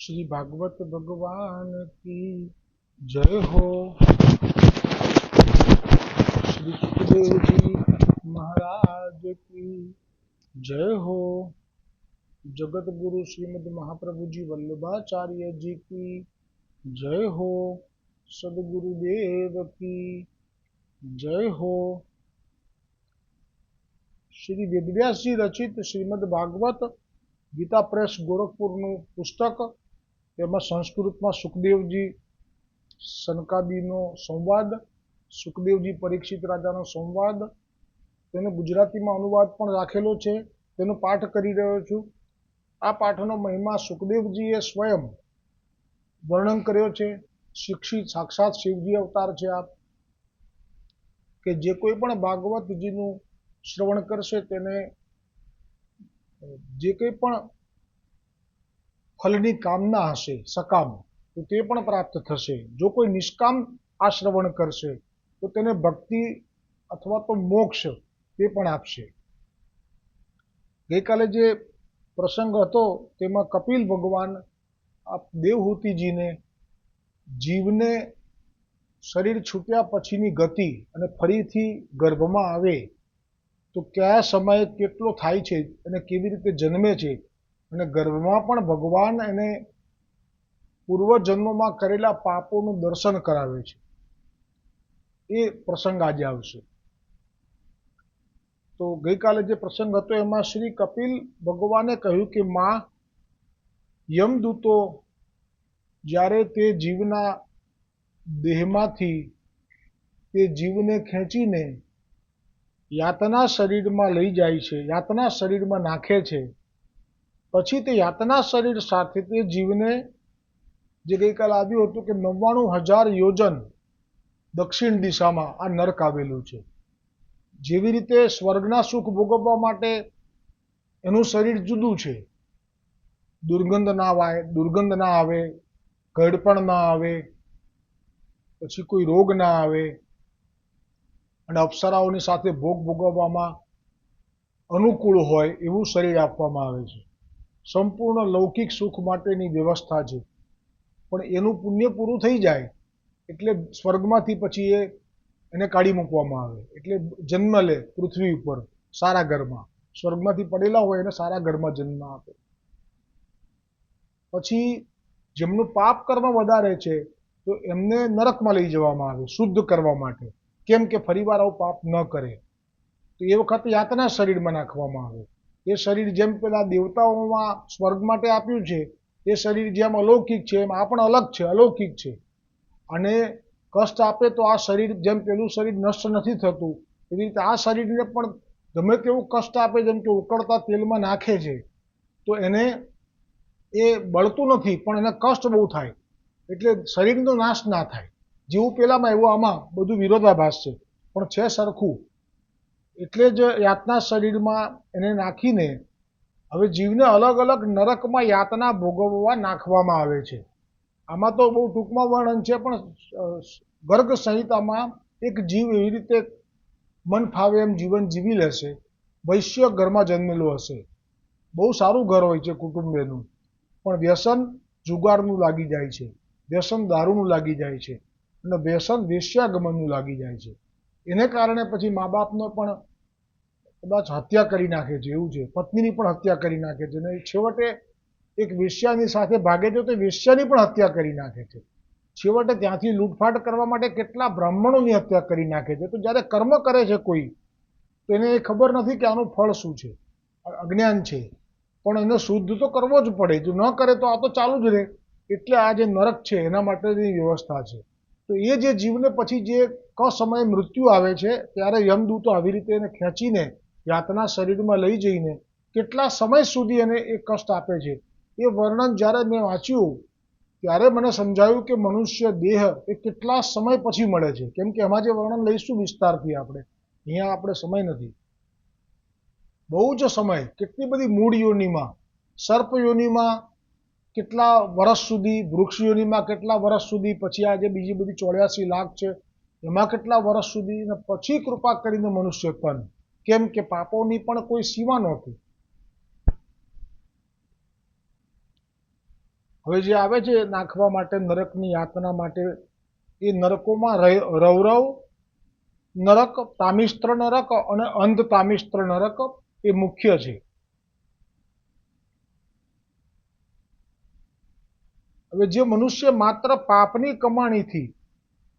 श्री भागवत भगवान की जय हो। श्री सुखदेव जी महाराज की जय हो। जगत गुरु श्रीमद महाप्रभु जी वल्लभाचार्य जी की जय हो। सदगुरुदेव की जय हो। श्री वेदव्यास जी रचित श्रीमद भागवत गीता प्रेस गोरखपुरનું પુસ્તક, તેમાં સંસ્કૃતમાં સુખદેવજી સનકાદીનો સંવાદ, સુખદેવજી પરીક્ષિત રાજાનો સંવાદ, તેનો ગુજરાતીમાં અનુવાદ પણ રાખેલો છે, તેનો પાઠ કરી રહ્યો છું। આ પાઠનો મહિમા સુખદેવજીએ સ્વયં વર્ણન કર્યો છે। શિક્ષિત સાક્ષાત શિવજી અવતાર છે આપ, કે જે કોઈ પણ ભાગવતજીનું શ્રવણ કરશે તેને જે કંઈ પણ ફલની કામના હશે સકામ, તો તે પણ પ્રાપ્ત થશે। જો કોઈ નિષ્કામ આ શ્રવણ કરશે તો તેને ભક્તિ અથવા તો મોક્ષ તે પણ આપશે। ગઈકાલે જે પ્રસંગ હતો તેમાં કપિલ ભગવાન દેવહૂતિજીને જીવને શરીર છૂટ્યા પછીની ગતિ અને ફરીથી ગર્ભમાં આવે તો કયા સમયે કેટલો થાય છે અને કેવી રીતે જન્મે છે, અને ગર્ભમાં પણ ભગવાન એને પૂર્વજન્મમાં કરેલા પાપોનું દર્શન કરાવે છે, એ પ્રસંગ આજે આવશે। તો ગઈકાલે જે પ્રસંગ હતો એમાં શ્રી કપિલ ભગવાને કહ્યું કે માં, યમદૂતો જ્યારે તે જીવના દેહમાંથી તે જીવને ખેંચીને યાતના શરીરમાં લઈ જાય છે, યાતના શરીરમાં નાખે છે, પછી તે યાતના શરીર સાથે તે જીવને, જે ગઈકાલે આવ્યું હતું કે 99,000 યોજન દક્ષિણ દિશામાં આ નરક આવેલું છે। જેવી રીતે સ્વર્ગના સુખ ભોગવવા માટે એનું શરીર જુદું છે, દુર્ગંધ ના આવે, ઘડપણ ના આવે, પછી કોઈ રોગ ના આવે, અને અપ્સરાઓની સાથે ભોગ ભોગવવામાં અનુકૂળ હોય એવું શરીર આપવામાં આવે છે। સંપૂર્ણ લૌકિક સુખ માટેની વ્યવસ્થા છે, પણ એનું પુણ્ય પૂરું થઈ જાય એટલે સ્વર્ગમાંથી પછી એને કાઢી મૂકવામાં આવે, એટલે જન્મ લે પૃથ્વી ઉપર સારા ઘરમાં, સ્વર્ગમાંથી પડેલા હોય એને સારા ઘરમાં જન્મ આપે। પછી જેમનું પાપ કર્મ વધારે છે તો એમને નરકમાં લઈ જવામાં આવે શુદ્ધ કરવા માટે, કેમ કે ફરીવાર આવું પાપ ન કરે, તો એ વખતે યાતના શરીરમાં નાખવામાં આવે। એ શરીર જેમ પેલા દેવતાઓમાં સ્વર્ગ માટે આપ્યું છે, એ શરીર જેમ અલૌકિક છે એમ આ પણ અલગ છે, અલૌકિક છે, અને કષ્ટ આપે તો આ શરીર જેમ પેલું શરીર નષ્ટ નથી થતું એવી રીતે આ શરીરને પણ ગમે તેવું કષ્ટ આપે, જેમ કે ઉકળતા તેલમાં નાખે છે તો એને એ બળતું નથી પણ એને કષ્ટ બહુ થાય, એટલે શરીરનો નાશ ના થાય। જેવું પેલામાં એવું આમાં બધું વિરોધાભાસ છે, પણ છે સરખું। એટલે જ યાતના શરીરમાં એને નાખીને હવે જીવને અલગ અલગ નરકમાં યાતના ભોગવવા નાખવામાં આવે છે। આમાં તો બહુ ટૂંકમાં વર્ણન છે, પણ ગર્ગ સંહિતામાં એક જીવ એવી રીતે મન ફાવે એમ જીવન જીવી લેશે, વૈશ્ય ઘરમાં જન્મેલો હશે, બહુ સારું ઘર હોય છે કુટુંબ એનું, પણ વ્યસન જુગારનું લાગી જાય છે, વ્યસન દારૂનું લાગી જાય છે, અને વ્યસન વેશ્યાગમનનું લાગી જાય છે। એને કારણે પછી મા બાપનો પણ કદાચ હત્યા કરી નાખે છે, એવું છે, પત્નીની પણ હત્યા કરી નાખે છે, અને છેવટે એક વેશ્યાની સાથે ભાગે છે તો વેશ્યાની પણ હત્યા કરી નાખે છે। છેવટે ત્યાંથી લૂંટફાટ કરવા માટે કેટલા બ્રાહ્મણોની હત્યા કરી નાખે છે। તો જ્યારે કર્મ કરે છે કોઈ, તો એને એ ખબર નથી કે આનું ફળ શું છે, અજ્ઞાન છે, પણ એને શુદ્ધ તો કરવો જ પડે, જો ન કરે તો આ તો ચાલુ જ રહે, એટલે આ જે નરક છે એના માટેની વ્યવસ્થા છે। તો એ જે જીવને પછી જે સમયે મૃત્યુ આવે છે ત્યારે યમદૂતો આવી રીતે એને ખેંચીને યાતના શરીરમાં લઈ જઈને કેટલા સમય સુધી એને એ કષ્ટ આપે છે, એ વર્ણન જ્યારે મેં વાંચ્યું ત્યારે મને સમજાયું કે મનુષ્ય દેહ એ કેટલા સમય પછી મળે છે, કેમ કે એમાં જે વર્ણન લઈશું વિસ્તારથી આપણે, અહીંયા આપણે સમય નથી, બહુ જ સમય, કેટલી બધી મૂળ યોનિમાં, સર્પ યોનિમાં કેટલા વર્ષ સુધી, વૃક્ષ યોનિમાં કેટલા વર્ષ સુધી, પછી આ જે બીજી બધી 84 લાખ છે એમાં કેટલા વર્ષ સુધી, અને પછી કૃપા કરીને મનુષ્ય તન, કેમ કે પાપોની પણ કોઈ સીમા નહોતી। હવે જે આવે છે નાખવા માટે નરકની યાતના માટે, એ નરકોમાં રૌરવ નરક, તામિસ્ત્ર નરક અને અંધ તામિસ્ત્ર નરક એ મુખ્ય છે. હવે જે મનુષ્ય માત્ર પાપની કમાણીથી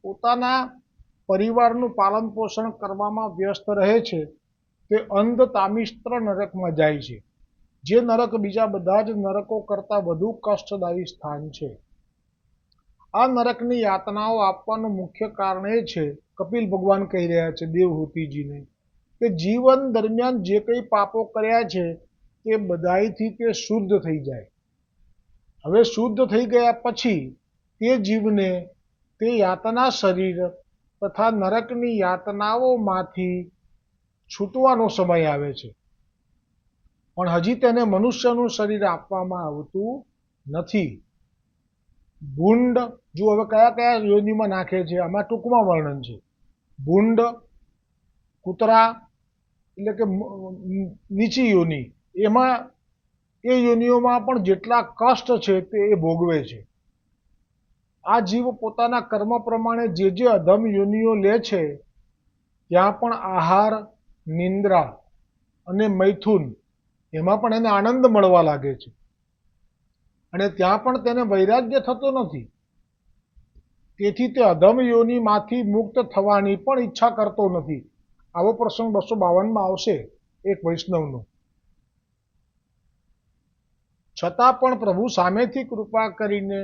પોતાના પરિવારનું પાલન પોષણ કરવામાં વ્યસ્ત રહે છે તે અંધ તામિસ્ત્ર નરકમાં જાય છે, જે નરક બીજા બધા જ નરકો કરતાં વધુ કષ્ટદાયી સ્થાન છે. આ નરકની યાતનાઓ આપવાનું મુખ્ય કારણ એ છે, કપિલ ભગવાન કહી રહ્યા છે દેવહૂતિજીને, કે જીવન દરમિયાન જે કંઈ પાપો કર્યા છે તે બધાયથી તે શુદ્ધ થઈ જાય. હવે શુદ્ધ થઈ ગયા પછી તે જીવને તે યાતના શરીર તથા નરકની યાતનાઓમાંથી છૂટવાનો સમય આવે છે, પણ હજી તેને મનુષ્યનું શરીર આપવામાં આવતું નથી. ભૂંડ, જો હવે કયા કયા યોનિમાં નાખે છે આમાં ટૂંકમાં વર્ણન છે. ભૂંડ, કૂતરા એટલે કે નીચી યોનિ, એમાં એ યોનિઓમાં પણ જેટલા કષ્ટ છે તે એ ભોગવે છે. આ જીવ પોતાના કર્મ પ્રમાણે જે અધમ યોનિઓ લે છે ત્યાં પણ આહાર, નિંદ્રા અને મૈથુન એમાં પણ એને આનંદ મળવા લાગે છે, અને ત્યાં પણ તેને વૈરાગ્ય થતો નથી. તેથી તે અધમ યોનિમાંથી મુક્ત થવાની પણ ઈચ્છા કરતો નથી. આવો પ્રસંગ 252માં આવશે એક વૈષ્ણવનો. છતાં પણ પ્રભુ સામેથી કૃપા કરીને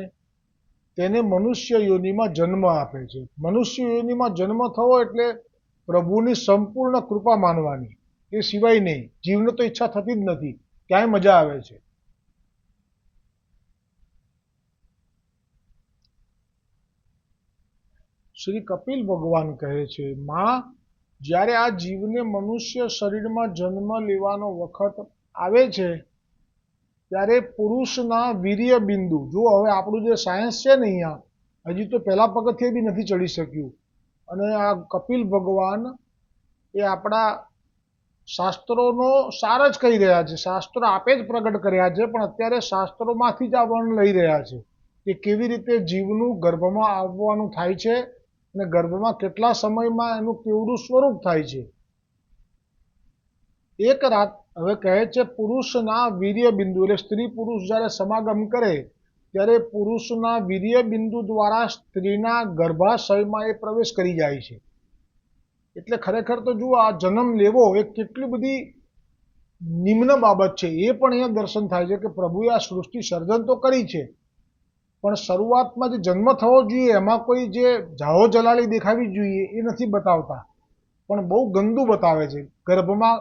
તેને મનુષ્ય યોનિમાં જન્મ આપે છે. મનુષ્ય યોનિમાં જન્મ થવો એટલે પ્રભુની સંપૂર્ણ કૃપા માનવાની, એ સિવાય નહીં. જીવને તો ઈચ્છા થતી જ નથી, ક્યાંય મજા આવે છે. શ્રી કપિલ ભગવાન કહે છે, માં, જ્યારે આ જીવને મનુષ્ય શરીરમાં જન્મ લેવાનો વખત આવે છે ત્યારે પુરુષના વીર્ય બિંદુ, જો હવે આપણું જે સાયન્સ છે ને અહીંયા, હજી તો પહેલા પગથિયે બી નથી ચડી શક્યું, અને આ કપિલ ભગવાન એ આપણા શાસ્ત્રોનો સાર જ કહી રહ્યા છે. શાસ્ત્રો આપે જ પ્રગટ કર્યા છે, પણ અત્યારે શાસ્ત્રોમાંથી જ આ વર્ણન લઈ રહ્યા છે કે કેવી રીતે જીવનું ગર્ભમાં આવવાનું થાય છે અને ગર્ભમાં કેટલા સમયમાં એનું કેવડું સ્વરૂપ થાય છે. એક રાત, હવે કહે છે, પુરુષના વીર્ય બિંદુ એટલે સ્ત્રી પુરુષ જ્યારે સમાગમ કરે ત્યારે પુરુષના વીર્ય બિંદુ દ્વારા સ્ત્રીના ગર્ભાશયમાં એ પ્રવેશ કરી જાય છે. એટલે ખરેખર તો જુઓ, આ જન્મ લેવો એ કેટલી બધી નિમ્ન બાબત છે, એ પણ અહીંયા દર્શન થાય છે કે પ્રભુએ આ સૃષ્ટિ સર્જન તો કરી છે, પણ શરૂઆતમાં જે જન્મ થવો જોઈએ એમાં કોઈ જે જાહો જલાલી દેખાવી જોઈએ એ નથી બતાવતા, પણ બહુ ગંદુ બતાવે છે. ગર્ભમાં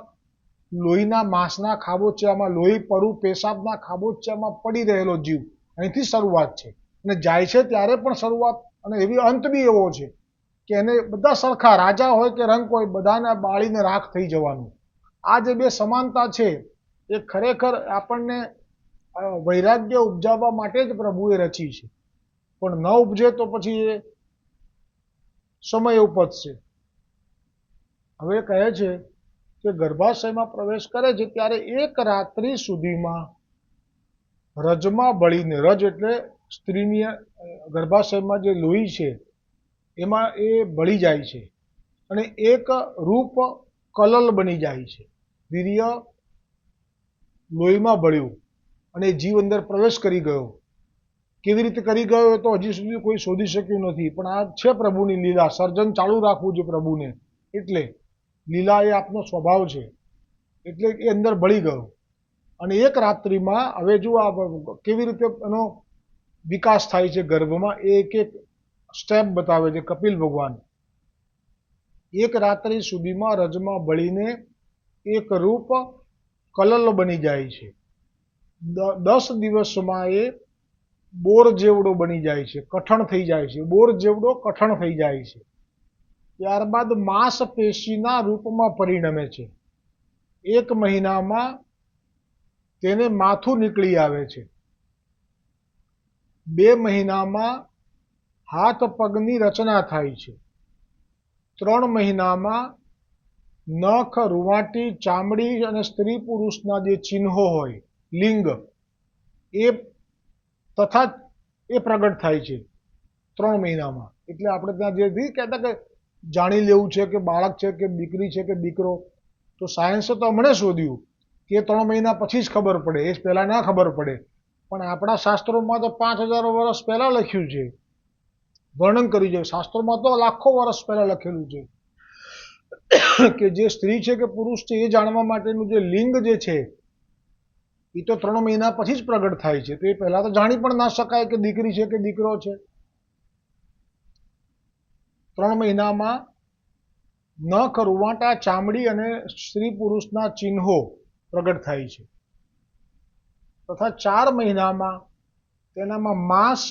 લોહીના માંસના ખાબોચિયામાં, લોહી પડું પેશાબના ખાબોચિયામાં પડી રહેલો જીવ, અહીંથી શરૂઆત છે. અને જાય છે ત્યારે પણ શરૂઆત અને એવી અંત બી એવો છે કે એને બધા સરખા, રાજા હોય કે રંક હોય, બધાને બાળીને રાખ થઈ જવાનું. આ જે બે સમાનતા છે એ ખરેખર આપણને વૈરાગ્ય ઉપજાવવા માટે જ પ્રભુએ રચી છે, પણ ન ઉપજે તો પછી એ સમય ઉપજશે. હવે કહે છે કે ગર્ભાશયમાં પ્રવેશ કરે છે ત્યારે એક રાત્રિ સુધીમાં રજમાં બળીને, રજ એટલે સ્ત્રીની ગર્ભાશયમાં જે લોહી છે એમાં એ બળી જાય છે, અને એક રૂપ કલલ બની જાય છે. વીર્ય લોહીમાં બળ્યું અને જીવ અંદર પ્રવેશ કરી ગયો. કેવી રીતે કરી ગયો એ તો હજી સુધી કોઈ શોધી શક્યું નથી, પણ આ છે પ્રભુની લીલા. સર્જન ચાલુ રાખવું છે પ્રભુને, એટલે લીલા એ આપનો સ્વભાવ છે. એટલે એ અંદર બળી ગયો, અને એક રાત્રિમાં, હવે જો આ કેવી રીતે એનો વિકાસ થાય છે ગર્ભમાં, એ એક એક સ્ટેપ બતાવે છે કપિલ ભગવાન. એક રાત્રિ સુધીમાં રજમાં બળીને એક રૂપ કલલ બની જાય છે. 10 દિવસમાં એ બોર જેવડો બની જાય છે, કઠણ થઈ જાય છે. બોર જેવડો કઠણ થઈ જાય છે. ત્યારબાદ માંસપેશીના રૂપમાં પરિણમે છે. 1 મહિનામાં તેને માથું નીકળી આવે છે. 2 મહિનામાં હાથ પગની રચના થાય છે. 3 મહિનામાં નખ, રૂંવાટી, ચામડી અને સ્ત્રી પુરુષના જે ચિહ્નો હોય, લિંગ, એ તથા એ પ્રગટ થાય છે 3 મહિનામાં. એટલે આપણે ત્યાં જે કહેતા કે જાણી લેવું છે કે બાળક છે કે દીકરી છે કે દીકરો, તો સાયન્સે તો હમણાં શોધ્યું કે 3 મહિના પછી જ ખબર પડે, એ પહેલા ના ખબર પડે. પણ આપણા શાસ્ત્રોમાં તો 5000 વર્ષ પહેલા લખ્યું છે, વર્ણન કર્યું છે. શાસ્ત્રોમાં તો લાખો વર્ષ પહેલા લખેલું છે કે જે સ્ત્રી છે કે પુરુષ છે એ જાણવા માટેનું જે લિંગ જે છે એ તો 3 મહિના પછી જ પ્રગટ થાય છે. તો એ પહેલા તો જાણી પણ ના શકાય કે દીકરી છે કે દીકરો છે. 3 મહિનામાં નખ, રૂંવાટા, ચામડી અને સ્ત્રી પુરુષના ચિહ્નો પ્રગટ થાય છે. તથા 4 મહિનામાં તેનામાં માંસ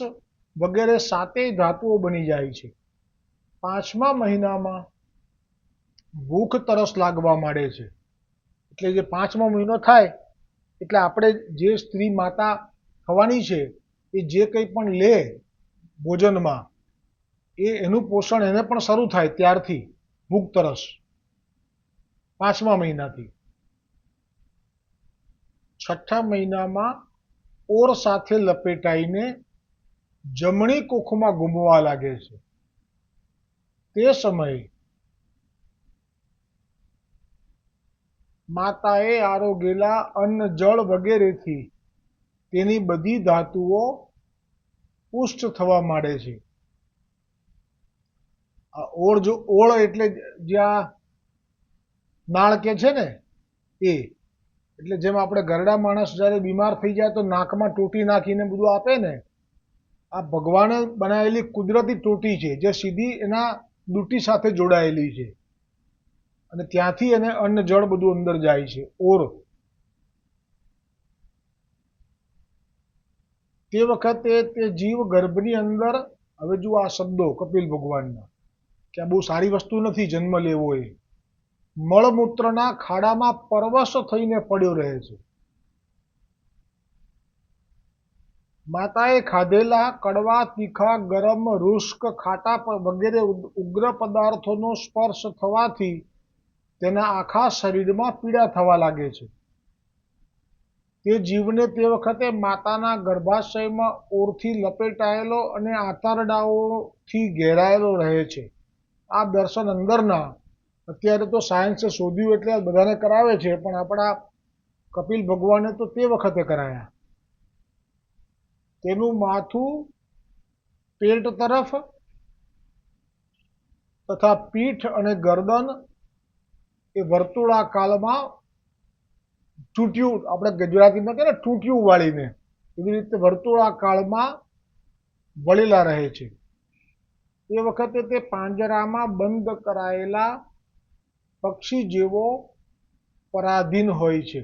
વગેરે 7 ધાતુઓ બની જાય છે. 5મા મહિનામાં ભૂખ તરસ લાગવા માંડે છે. એટલે જે 5મો મહિનો થાય એટલે આપણે જે સ્ત્રી માતા થવાની છે એ જે કંઈ પણ લે ભોજનમાં, એનું પોષણ એને પણ શરૂ થાય ત્યારથી ભૂખ તરસ 5મા મહિનાથી. 6ઠા મહિનામાં ઓર સાથે લપેટાઈને જમણી કુખમાં ઘૂમવા લાગે છે. તે સમયે માતાએ આરોગેલા અન્ન, જળ વગેરેથી તેની બધી ધાતુઓ પુષ્ટ થવા માંડે છે. ઓળ એટલે જ્યાં નાળ કે છે ને એ, એટલે જેમ આપણે ઘરડા માણસ જ્યારે બીમાર થઈ જાય તો નાકમાં ટોટી નાખીને બધું આપે ને, આ ભગવાને બનાવેલી કુદરતી ટોટી છે જે સીધી એના દુટી સાથે જોડાયેલી છે અને ત્યાંથી એને અન્ન જળ બધું અંદર જાય છે. ઓર તે વખતે તે જીવ ગર્ભની અંદર, હવે જુઓ આ શબ્દો કપિલ ભગવાનના, કે આ બહુ સારી વસ્તુ નથી જન્મ લેવો એ, મળમૂત્રના ખાડામાં પરવશ થઈને પડ્યો રહે છે. માતાએ ખાધેલા કડવા, તીખા, ગરમ, રૂષ્ક, ખાટા વગેરે ઉગ્ર પદાર્થોનો સ્પર્શ થવાથી તેના આખા શરીરમાં પીડા થવા લાગે છે. તે જીવને તે વખતે માતાના ગર્ભાશયમાં ઓરથી લપેટાયેલો અને આંતરડાઓથી ઘેરાયેલો રહે છે. આ દર્શન અંદરના અત્યારે તો સાયન્સે શોધ્યું એટલે બધાને કરાવે છે, પણ આપણા કપિલ ભગવાને તો તે વખતે કરાયા. તેનું માથું પેટ તરફ તથા પીઠ અને ગરદન એ વર્તુળાકારમાં ટૂંટિયું, આપણે ગુજરાતીમાં કહે ને ટૂંટિયું વાળીને, એવી રીતે વર્તુળાકારમાં વળેલા રહે છે. એ વખતે તે પાંજરામાં બંધ કરાયેલા પક્ષી જેવો પરાધીન હોય છે.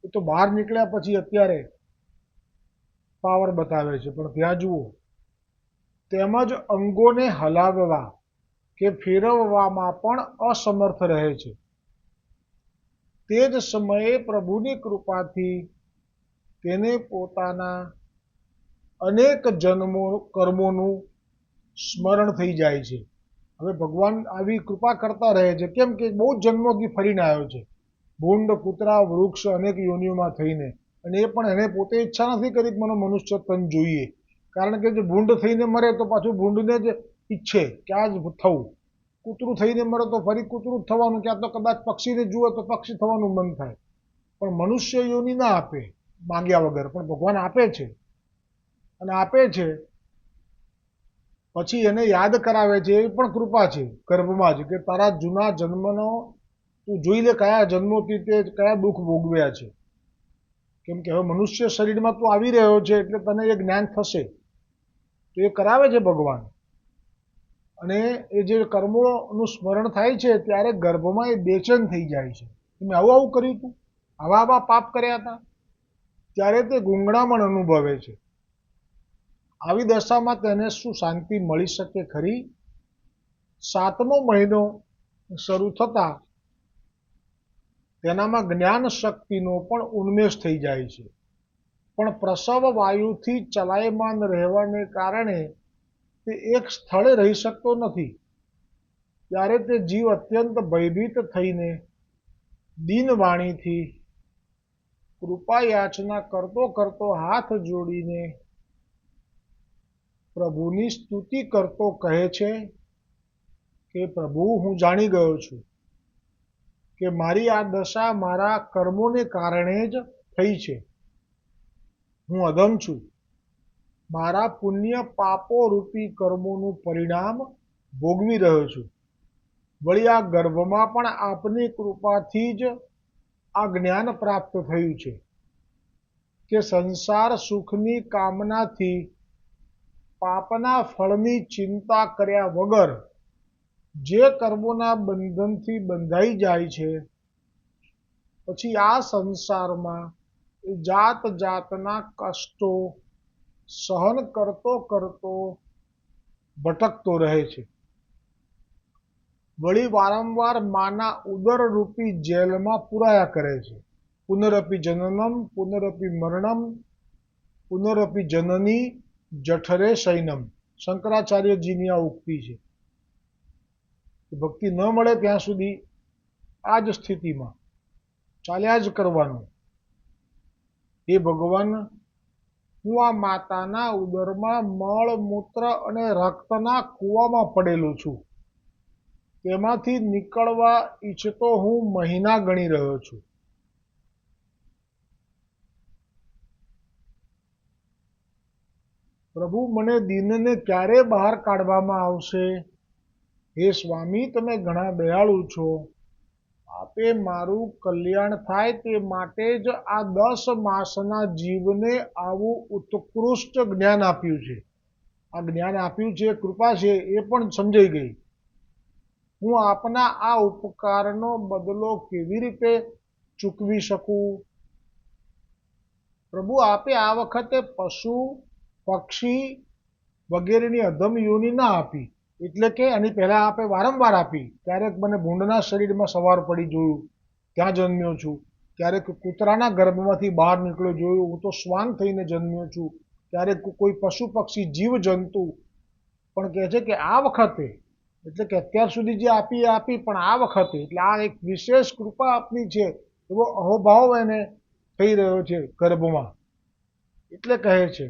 એ તો બહાર નીકળ્યા પછી અત્યારે પાવર બતાવે છે, પણ ત્યાં જુઓ. તેમજ અંગોને હલાવવા કે ફેરવવામાં પણ અસમર્થ રહે છે. તે જ સમયે પ્રભુની કૃપાથી તેને પોતાના અનેક જન્મો કર્મોનું સ્મરણ થઈ જાય છે. હવે ભગવાન આવી કૃપા કરતા રહે છે. કેમ કે બહુ જન્મોથી ફરીને આવ્યો છે, ભૂંડ, કૂતરા, વૃક્ષ, અનેક યોનિઓમાં થઈને, અને એ પણ એને પોતે ઈચ્છા નથી કરી કે મને મનુષ્ય તન જોઈએ. કારણ કે જો ભૂંડ થઈને મરે તો પાછું ભૂંડને જ ઈચ્છે કે આ જ થવું. કૂતરું થઈને મરે તો ફરી કૂતરું જ થવાનું, ક્યાં તો કદાચ પક્ષીને જુએ તો પક્ષી થવાનું મન થાય. પણ મનુષ્ય યોનિ ના આપે માગ્યા વગર, પણ ભગવાન આપે છે. અને આપે છે પછી એને યાદ કરાવે છે, એ પણ કૃપા છે ગર્ભમાં જ, કે તારા જૂના જન્મનો તું જોઈ લે, કયા જન્મોથી તે કયા દુઃખ ભોગવ્યા છે. કેમ કે હવે મનુષ્ય શરીરમાં તું આવી રહ્યો છે એટલે તને એ જ્ઞાન થશે, તો એ કરાવે છે ભગવાન. અને એ જે કર્મોનું સ્મરણ થાય છે ત્યારે ગર્ભમાં એ બેચેન થઈ જાય છે. મેં આવું આવું કર્યું હતું, આવા આવા પાપ કર્યા હતા, ત્યારે તે ગૂંગળામણ અનુભવે છે. આવી દશામાં તેને શું શાંતિ મળી શકે ખરી? 7મો મહિનો શરૂ થતા તેનામાં જ્ઞાન શક્તિનો પણ ઉન્મેષ થઈ જાય છે. પણ પ્રસવ વાયુથી ચલાયમાન રહેવાને કારણે તે એક સ્થળે રહી શકતો નથી. ત્યારે તે જીવ અત્યંત ભયભીત થઈને દીનવાણીથી કૃપા યાચના કરતો કરતો હાથ જોડીને પ્રભુની સ્તુતિ કરતો કહે છે કે પ્રભુ, હું જાણી ગયો છું કે મારી આ દશા મારા કર્મોને કારણે જ થઈ છે. હું અધમ છું. મારા પુણ્ય પાપો રૂપી કર્મોનું પરિણામ ભોગવી રહ્યો છું. વળી આ ગર્ભમાં પણ આપની કૃપાથી જ આ જ્ઞાન પ્રાપ્ત થયું છે કે સંસાર સુખની કામનાથી પાપના ફળની ચિંતા કર્યા વગર જે કર્મોના બંધનથી બંધાઈ જાય છે, પછી આ સંસારમાં જાત જાતના કષ્ટો સહન કરતો કરતો ભટકતો રહે છે. વળી વારંવાર માના ઉદરરૂપી જેલમાં પુરાયા કરે છે. પુનરપી જનનમ પુનરપી મરણમ પુનરપી જનની જઠરે શયનમ. શંકરાચાર્યજીની આ ઉક્તિ છે. ભક્તિ ન મળે ત્યાં સુધી આ જ સ્થિતિમાં ચાલ્યા જ કરવાનું. હે ભગવાન, હું આ માતાના ઉદરમાં મળ મૂત્ર અને રક્તના કૂવામાં પડેલો છું. તેમાંથી નીકળવા ઈચ્છતો હું મહિના ગણી રહ્યો છું. પ્રભુ, મને દીનને ક્યારે બહાર કાઢવામાં આવશે? હે સ્વામી, તમે ઘણા દયાળુ છો. આપે મારું કલ્યાણ થાય તે માટે જ આ 10 માસના જીવને આવું ઉત્કૃષ્ટ જ્ઞાન આપ્યું છે. આ જ્ઞાન આપ્યું છે, કૃપા છે, એ પણ સમજાઈ ગઈ. હું આપના આ ઉપકારનો બદલો કેવી રીતે ચૂકવી શકું? પ્રભુ, આપે આ વખતે પશુ પક્ષી વગેરેની અધમ યોનિ ના આપી. એટલે કે આની પહેલા આપે વારંવાર આપી. ક્યારેક મને ભૂંડના શરીરમાં સવાર પડી જોયું, ત્યાં જન્મ્યો છું. ક્યારેક કૂતરાના ગર્ભમાંથી બહાર નીકળ્યો જોયું, હું તો શ્વાન થઈને જન્મ્યો છું. ક્યારેક કોઈ પશુ પક્ષી જીવ જંતુ. પણ કહે છે કે આ વખતે, એટલે કે અત્યાર સુધી જે આપી એ આપી, પણ આ વખતે, એટલે આ એક વિશેષ કૃપા આપની છે એવો અહોભાવ એને થઈ રહ્યો છે ગર્ભમાં. એટલે કહે છે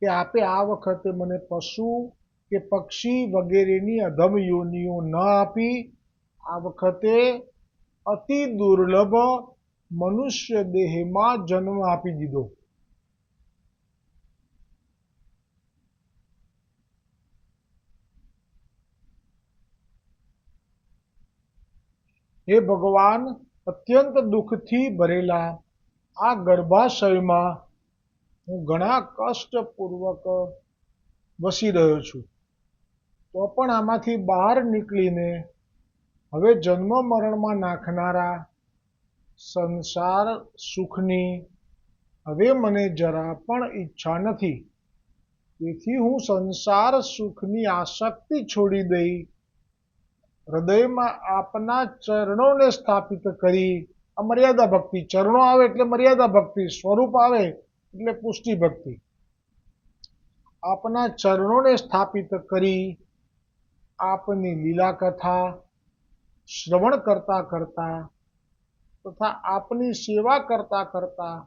કે આપે આ વખતે મને પશુ કે પક્ષી વગેરેની અધમ યોનિઓ ન આપી, આ વખતે અતિ દુર્લભ મનુષ્ય દેહમાં જન્મ આપી દીધો. હે ભગવાન, અત્યંત દુઃખથી ભરેલા આ ગર્ભાશયમાં હું ઘણા કષ્ટપૂર્વક વસી રહ્યો છું. તો પણ આમાંથી બહાર નીકળીને હવે જન્મ મરણમાં નાખનારા સંસાર સુખની હવે મને જરા પણ ઈચ્છા નથી. તેથી હું સંસાર સુખની આસક્તિ છોડી દઈ હૃદયમાં આપના ચરણોને સ્થાપિત કરી, આ મર્યાદા ભક્તિ. ચરણો આવે એટલે મર્યાદા ભક્તિ, સ્વરૂપ આવે એટલે પુષ્ટિ ભક્તિ. આપના ચરણોને સ્થાપિત કરી આપની લીલા કથા શ્રવણ કરતા કરતા તથા આપની સેવા કરતા કરતા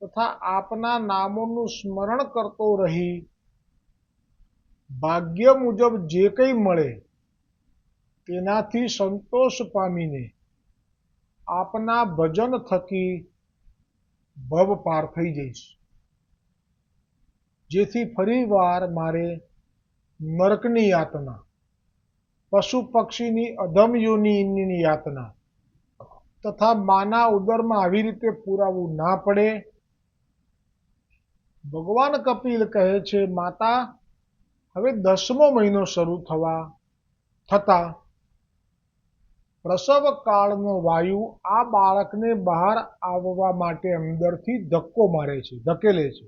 તથા આપના નામોનું સ્મરણ કરતો રહી ભાગ્ય મુજબ જે કંઈ મળે તેનાથી સંતોષ પામીને આપના ભજન થકી ભવ પાર થઈ જઈશ. જેથી ફરીવાર મારે નરકની યાતના, પશુ પક્ષીની અધમ યોનિની યાતના તથા માના ઉદરમાં આવી રીતે પુરાવું ના પડે. ભગવાન કપિલ કહે છે, માતા, હવે 10મો મહિનો શરૂ થતા પ્રસવ કાળનો વાયુ આ બાળકને બહાર આવવા માટે અંદરથી ધક્કો મારે છે, ધકેલે છે.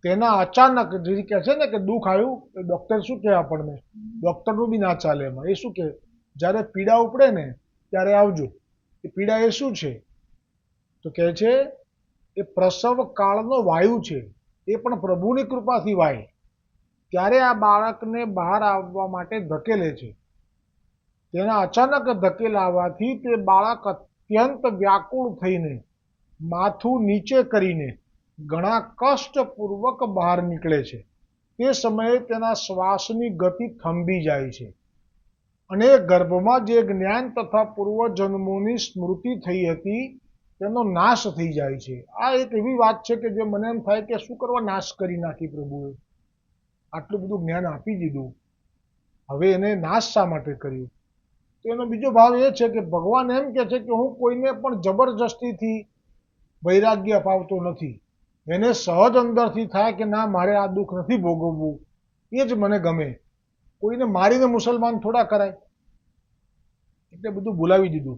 તેના અચાનક જે કહે છે ને કે દુઃખ આવ્યું, ડૉક્ટર શું કહે આપણને? ડૉક્ટરનું બી ના ચાલે એમાં. એ શું કહે? જ્યારે પીડા ઉપડે ને ત્યારે આવજો. એ પીડા એ શું છે? તો કહે છે એ પ્રસવ કાળનો વાયુ છે. એ પણ પ્રભુની કૃપાથી વાય. ત્યારે આ બાળકને બહાર આવવા માટે ધકેલે છે. તેના અચાનક ધકેલાવાથી તે બાળક અત્યંત વ્યાકુળ થઈને માથું નીચે કરીને ઘણા કષ્ટપૂર્વક બહાર નીકળે છે. તે સમયે તેના શ્વાસની ગતિ થંભી જાય છે અને ગર્ભમાં જે જ્ઞાન તથા પૂર્વજન્મોની સ્મૃતિ થઈ હતી તેનો નાશ થઈ જાય છે. આ એક એવી વાત છે કે જે મને એમ થાય કે શું કરવા નાશ કરી નાખી પ્રભુએ. આટલું બધું જ્ઞાન આપી દીધું, હવે એને નાશ શા માટે કર્યું? તો એનો બીજો ભાવ એ છે કે ભગવાન એમ કે છે કે હું કોઈને પણ જબરજસ્તીથી વૈરાગ્ય અપાવતો નથી. એને સહજ અંદરથી થાય કે ના, મારે આ દુઃખ નથી ભોગવવું, એ જ મને ગમે. કોઈને મારીને મુસલમાન થોડા કરાય. એટલે બધું ભૂલાવી દીધું.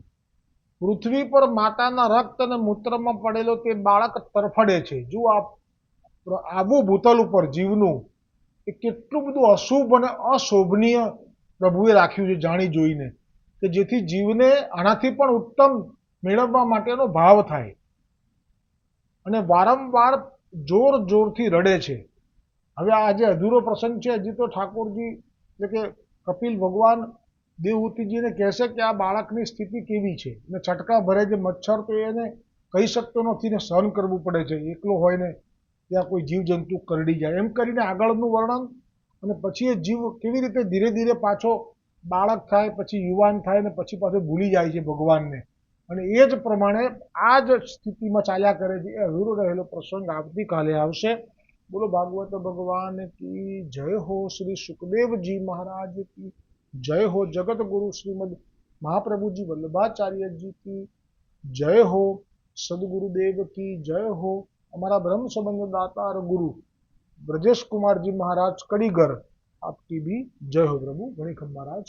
પૃથ્વી પર માતાના રક્ત અને મૂત્રમાં પડેલો તે બાળક તરફડે છે. જો આવું ભૂતલ ઉપર જીવનું એ કેટલું બધું અશુભ અને અશોભનીય પ્રભુએ રાખ્યું છે જાણી જોઈને, કે જેથી જીવને આનાથી પણ ઉત્તમ મેળવવા માટેનો ભાવ થાય અને વારંવાર જોર જોરથી રડે છે. હવે આજે અધૂરો પ્રસંગ છે. હજી તો ઠાકોરજી એટલે કે કપિલ ભગવાન દેવહૂતિજીને કહેશે કે આ બાળકની સ્થિતિ કેવી છે, અને છટકા ભરે જે મચ્છર તો એને કહી શકતો નથી ને સહન કરવું પડે છે, એકલો હોય ને ત્યાં કોઈ જીવજંતુ કરડી જાય. એમ કરીને આગળનું વર્ણન, અને પછી એ જીવ કેવી રીતે ધીરે ધીરે પાછો બાળક થાય, પછી યુવાન થાય ને પછી પાછો ભૂલી જાય છે ભગવાનને, અને એ જ પ્રમાણે આ જ સ્થિતિમાં ચાલ્યા કરે છે. એ અધૂરો રહેલો પ્રસંગ આવતીકાલે આવશે. બોલો ભાગવત ભગવાન કી જય હો. શ્રી સુખદેવજી મહારાજ કી જય હો. જગત ગુરુ શ્રીમદ મહાપ્રભુજી વલ્લભાચાર્યજી કી જય હો. સદગુરુદેવ કી જય હો. અમારા બ્રહ્મ સંબંધ દાતાર ગુરુ ब्रजेश कुमार जी महाराज कड़ीगर आपकी भी जय हो प्रभु. गणिक महाराज